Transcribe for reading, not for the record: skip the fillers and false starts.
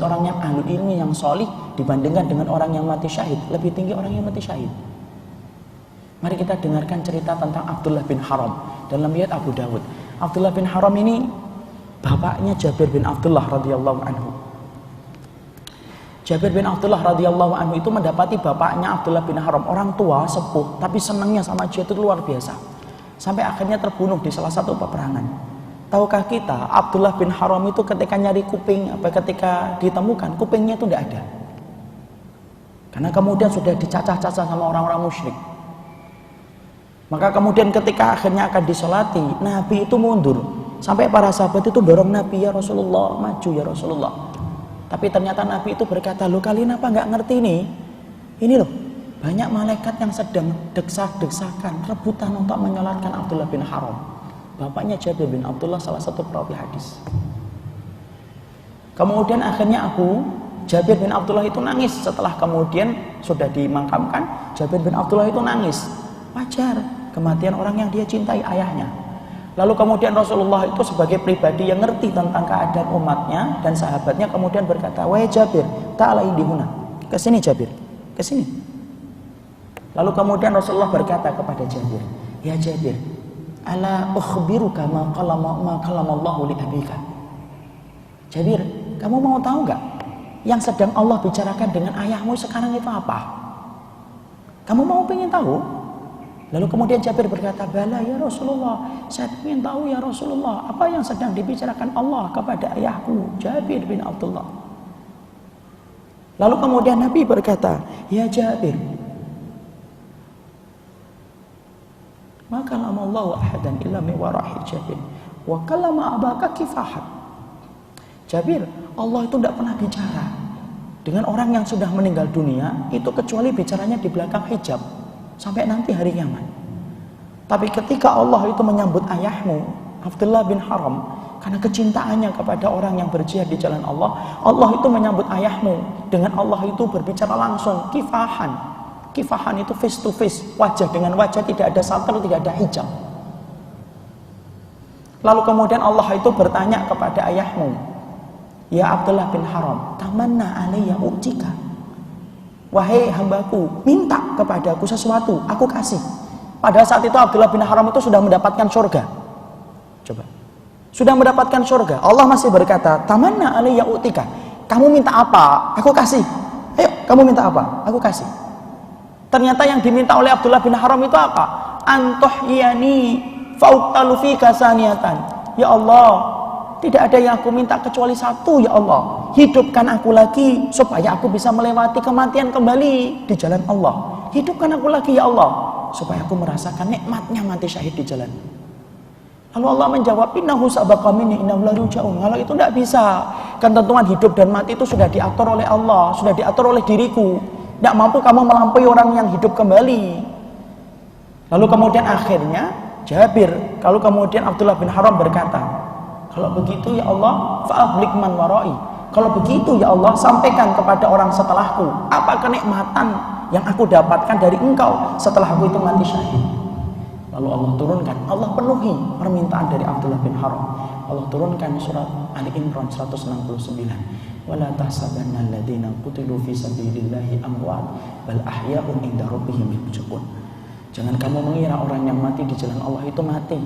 orang yang ahli ilmi yang solih dibandingkan dengan orang yang mati syahid, lebih tinggi orang yang mati syahid. Mari kita dengarkan cerita tentang Abdullah bin Haram dalam riwayat Abu Dawud. Abdullah bin Haram ini bapaknya Jabir bin Abdullah radhiyallahu anhu. Jabir bin Abdullah radhiyallahu anhu itu mendapati bapaknya Abdullah bin Haram, orang tua sepuh, tapi senangnya sama dia itu luar biasa. Sampai akhirnya terbunuh di salah satu peperangan. Tahukah kita, Abdullah bin Haram itu ketika nyari kuping, ketika ditemukan, kupingnya itu tidak ada. Karena kemudian sudah dicacah-cacah sama orang-orang musyrik. Maka kemudian ketika akhirnya akan disolati, Nabi itu mundur. Sampai para sahabat itu dorong Nabi, ya Rasulullah, maju ya Rasulullah. Tapi ternyata Nabi itu berkata, loh kalian apa nggak ngerti nih? Ini loh, banyak malaikat yang sedang desak-desakan, rebutan untuk menyolatkan Abdullah bin Haram. Bapaknya Jabir bin Abdullah, salah satu perawi hadis. Kemudian akhirnya Jabir bin Abdullah itu nangis setelah kemudian sudah dimakamkan. Jabir bin Abdullah itu nangis. Wajar, kematian orang yang dia cintai, ayahnya. Lalu kemudian Rasulullah itu sebagai pribadi yang ngerti tentang keadaan umatnya dan sahabatnya kemudian berkata, wahai Jabir, ta'ala indihuna. Kesini Jabir, kesini. Lalu kemudian Rasulullah berkata kepada Jabir, ya Jabir, ala ukhbiruka ma qalamallahu li abika. Jabir, kamu mau tahu nggak yang sedang Allah bicarakan dengan ayahmu sekarang itu apa? Kamu mau pengen tahu? Lalu kemudian Jabir berkata, bala ya Rasulullah, saya ingin tahu ya Rasulullah, apa yang sedang dibicarakan Allah kepada ayahku, Jabir bin Abdullah. Lalu kemudian Nabi berkata, ya Jabir, ma kalamallahu ahadan illa min wara'i hijabin wa kalama abaka kifahan. Jabir, Allah itu tidak pernah bicara dengan orang yang sudah meninggal dunia itu kecuali bicaranya di belakang hijab sampai nanti hari kiamat. Tapi ketika Allah itu menyambut ayahmu Abdullah bin Haram karena kecintaannya kepada orang yang berjihad di jalan Allah, Allah itu menyambut ayahmu dengan Allah itu berbicara langsung, kifahan. Kifahan itu face to face, wajah dengan wajah, tidak ada satar, tidak ada hijab. Lalu kemudian Allah itu bertanya kepada ayahmu, ya Abdullah bin Haram, tamanna alayya u'tika. Wahai hambaku, minta kepadaku sesuatu, aku kasih. Pada saat itu Abdullah bin Haram itu sudah mendapatkan surga. Coba, sudah mendapatkan surga. Allah masih berkata, tamanna alayya u'tika. Kamu minta apa? Aku kasih. Ayo, kamu minta apa? Aku kasih. Ternyata yang diminta oleh Abdullah bin Haram itu apa? Antuhyani fauqtalu fika saniyatan. Ya Allah, tidak ada yang aku minta kecuali satu, ya Allah. Hidupkan aku lagi supaya aku bisa melewati kematian kembali di jalan Allah. Hidupkan aku lagi ya Allah supaya aku merasakan nikmatnya mati syahid di jalan. Lalu Allah menjawab, innahu sabaqa minni innahu la yurja'un. Kalau itu tidak bisa, ketentuan hidup dan mati itu sudah diatur oleh Allah, sudah diatur oleh diriku. Tidak mampu kamu melampaui orang yang hidup kembali. Lalu kemudian akhirnya Jabir, kalau kemudian Abdullah bin Haram berkata, kalau begitu ya Allah, fa'ablik man warai. Kalau begitu ya Allah, sampaikan kepada orang setelahku apa kenikmatan yang aku dapatkan dari engkau setelah aku itu mati syahid. Lalu Allah turunkan, Allah penuhi permintaan dari Abdullah bin Haram. Allah turunkan surat Ali Imran 169. Wala tahsabanna alladziina qutilu fi sabilillahi amwat bal ahya'un 'inda rabbihim yurzaqun. Jangan kamu mengira orang yang mati di jalan Allah itu mati,